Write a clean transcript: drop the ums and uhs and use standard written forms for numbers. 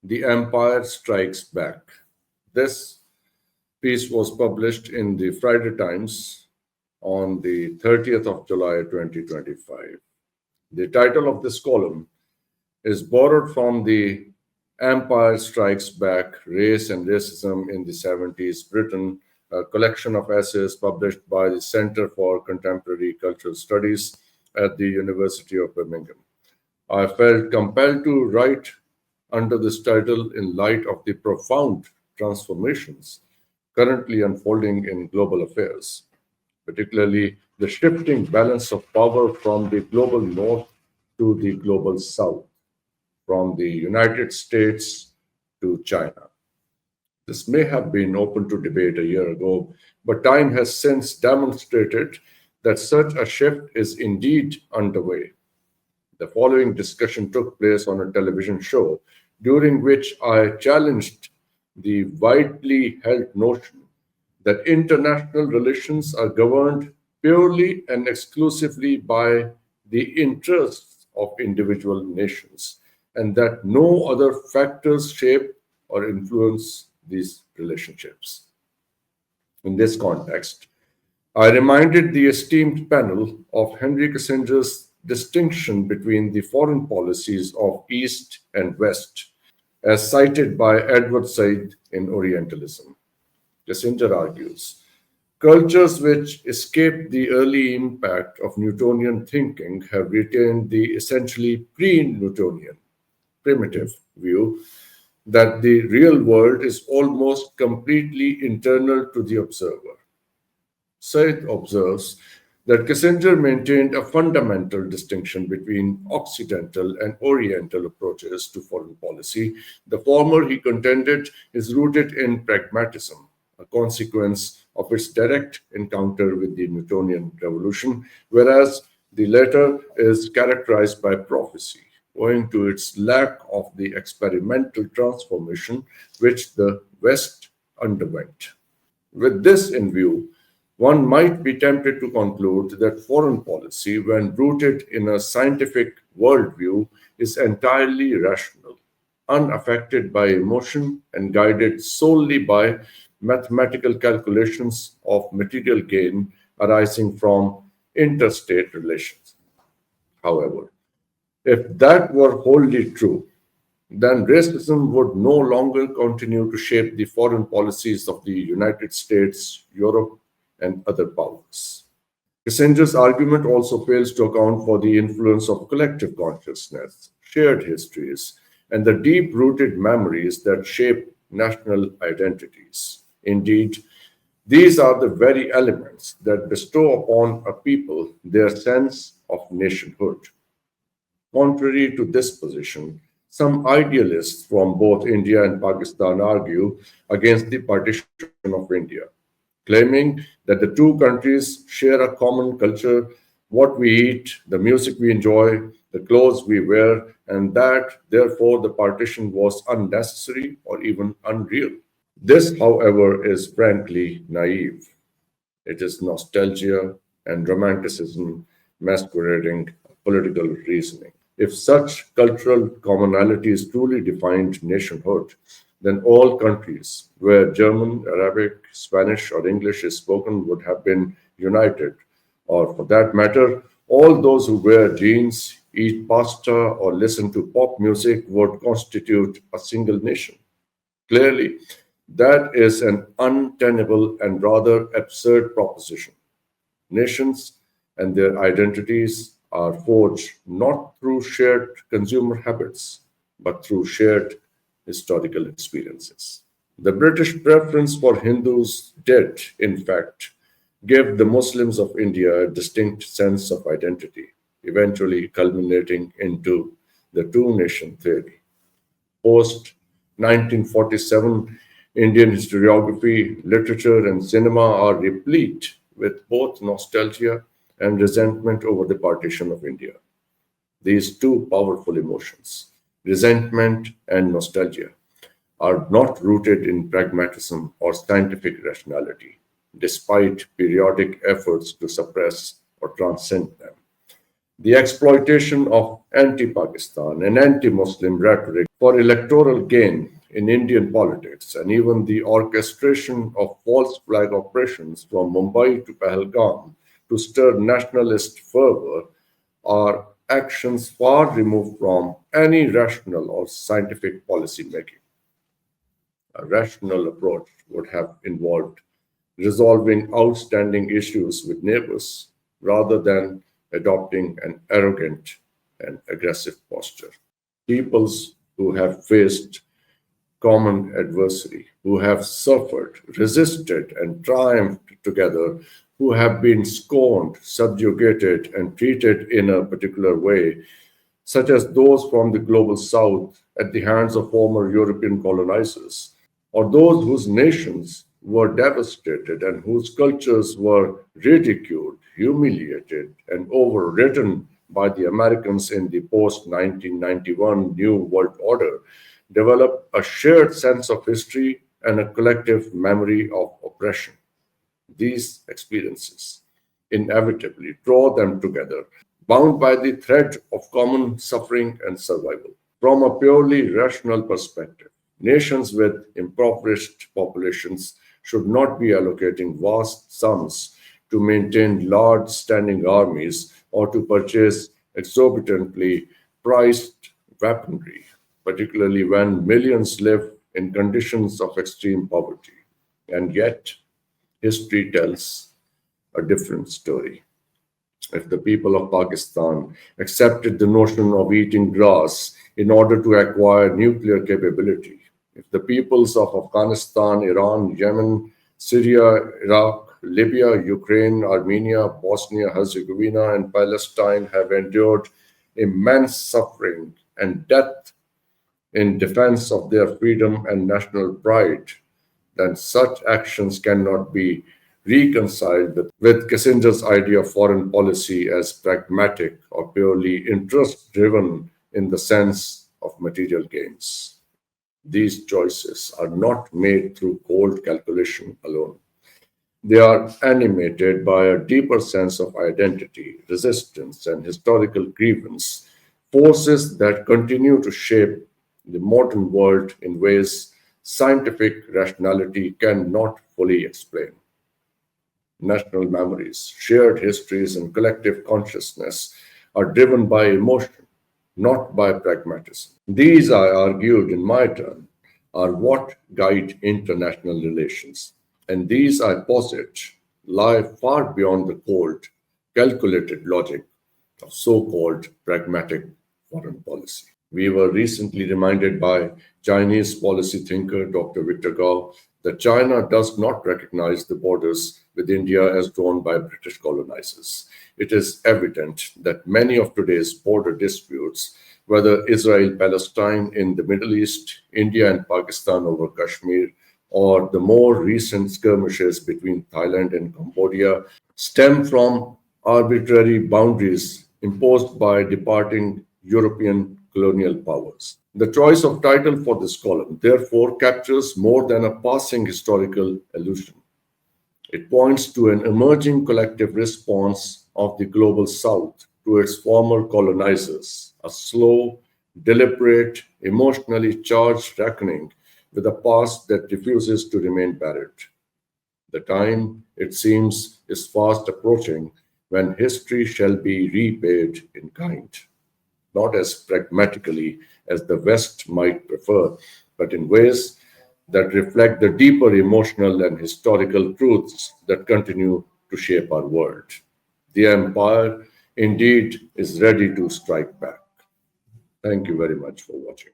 The Empire Strikes Back. This piece was published in the Friday Times on the 30th of July 2025. The title of this column is borrowed from the Empire Strikes Back, Race and Racism in the 70s Britain, a collection of essays published by the Center for Contemporary Cultural Studies at the University of Birmingham. I felt compelled to write under this title in light of the profound transformations currently unfolding in global affairs, particularly the shifting balance of power from the global north to the global south, from the United States to China. This may have been open to debate a year ago, but time has since demonstrated that such a shift is indeed underway. The following discussion took place on a television show during which I challenged the widely held notion that international relations are governed purely and exclusively by the interests of individual nations, and that no other factors shape or influence these relationships. In this context, I reminded the esteemed panel of Henry Kissinger's distinction between the foreign policies of East and West, as cited by Edward Said in Orientalism. Kissinger argues, cultures which escaped the early impact of Newtonian thinking have retained the essentially pre-Newtonian, primitive view that the real world is almost completely internal to the observer. Said observes that Kissinger maintained a fundamental distinction between Occidental and Oriental approaches to foreign policy. The former, he contended, is rooted in pragmatism, a consequence of its direct encounter with the Newtonian revolution, whereas the latter is characterized by prophecy, owing to its lack of the experimental transformation which the West underwent. With this in view, one might be tempted to conclude that foreign policy, when rooted in a scientific worldview, is entirely rational, unaffected by emotion, and guided solely by mathematical calculations of material gain arising from interstate relations. However, if that were wholly true, then racism would no longer continue to shape the foreign policies of the United States, Europe, and other powers. Kissinger's argument also fails to account for the influence of collective consciousness, shared histories, and the deep-rooted memories that shape national identities. Indeed, these are the very elements that bestow upon a people their sense of nationhood. Contrary to this position, some idealists from both India and Pakistan argue against the partition of India, claiming that the two countries share a common culture, what we eat, the music we enjoy, the clothes we wear, and that, therefore, the partition was unnecessary or even unreal. This, however, is frankly naive. It is nostalgia and romanticism masquerading political reasoning. If such cultural commonalities truly defined nationhood, then all countries where German, Arabic, Spanish, or English is spoken would have been united, or for that matter, all those who wear jeans, eat pasta, or listen to pop music would constitute a single nation. Clearly, that is an untenable and rather absurd proposition. Nations and their identities are forged not through shared consumer habits, but through shared historical experiences. The British preference for Hindus did, in fact, give the Muslims of India a distinct sense of identity, eventually culminating into the two-nation theory. Post 1947, Indian historiography, literature, and cinema are replete with both nostalgia and resentment over the partition of India. These two powerful emotions, resentment and nostalgia, are not rooted in pragmatism or scientific rationality, despite periodic efforts to suppress or transcend them. The exploitation of anti-Pakistan and anti-Muslim rhetoric for electoral gain in Indian politics, and even the orchestration of false flag operations from Mumbai to Pahalgam to stir nationalist fervor, are actions far removed from any rational or scientific policy making. A rational approach would have involved resolving outstanding issues with neighbors rather than adopting an arrogant and aggressive posture. Peoples who have faced common adversary, who have suffered, resisted, and triumphed together, who have been scorned, subjugated, and treated in a particular way, such as those from the global south at the hands of former European colonizers, or those whose nations were devastated and whose cultures were ridiculed, humiliated, and overridden by the Americans in the post 1991 New World Order, develop a shared sense of history and a collective memory of oppression. These experiences inevitably draw them together, bound by the thread of common suffering and survival. From a purely rational perspective, nations with impoverished populations should not be allocating vast sums to maintain large standing armies or to purchase exorbitantly priced weaponry, particularly when millions live in conditions of extreme poverty. And yet, history tells a different story. If the people of Pakistan accepted the notion of eating grass in order to acquire nuclear capability, if the peoples of Afghanistan, Iran, Yemen, Syria, Iraq, Libya, Ukraine, Armenia, Bosnia Herzegovina, and Palestine have endured immense suffering and death in defense of their freedom and national pride, then such actions cannot be reconciled with Kissinger's idea of foreign policy as pragmatic or purely interest driven in the sense of material gains. These choices are not made through cold calculation alone. They are animated by a deeper sense of identity, resistance, and historical grievance, forces that continue to shape the modern world in ways scientific rationality cannot fully explain. National memories, shared histories, and collective consciousness are driven by emotion, not by pragmatism. These, I argued in my turn, are what guide international relations. And these, I posit, lie far beyond the cold, calculated logic of so called pragmatic foreign policy. We were recently reminded by Chinese policy thinker Dr. Victor Gao that China does not recognize the borders with India as drawn by British colonizers. It is evident that many of today's border disputes, whether Israel-Palestine in the Middle East, India and Pakistan over Kashmir, or the more recent skirmishes between Thailand and Cambodia, stem from arbitrary boundaries imposed by departing European colonial powers. The choice of title for this column, therefore, captures more than a passing historical allusion. It points to an emerging collective response of the global South to its former colonizers, a slow, deliberate, emotionally charged reckoning with a past that refuses to remain buried. The time, it seems, is fast approaching when history shall be repaid in kind, not as pragmatically as the West might prefer, but in ways that reflect the deeper emotional and historical truths that continue to shape our world. The empire, indeed, is ready to strike back. Thank you very much for watching.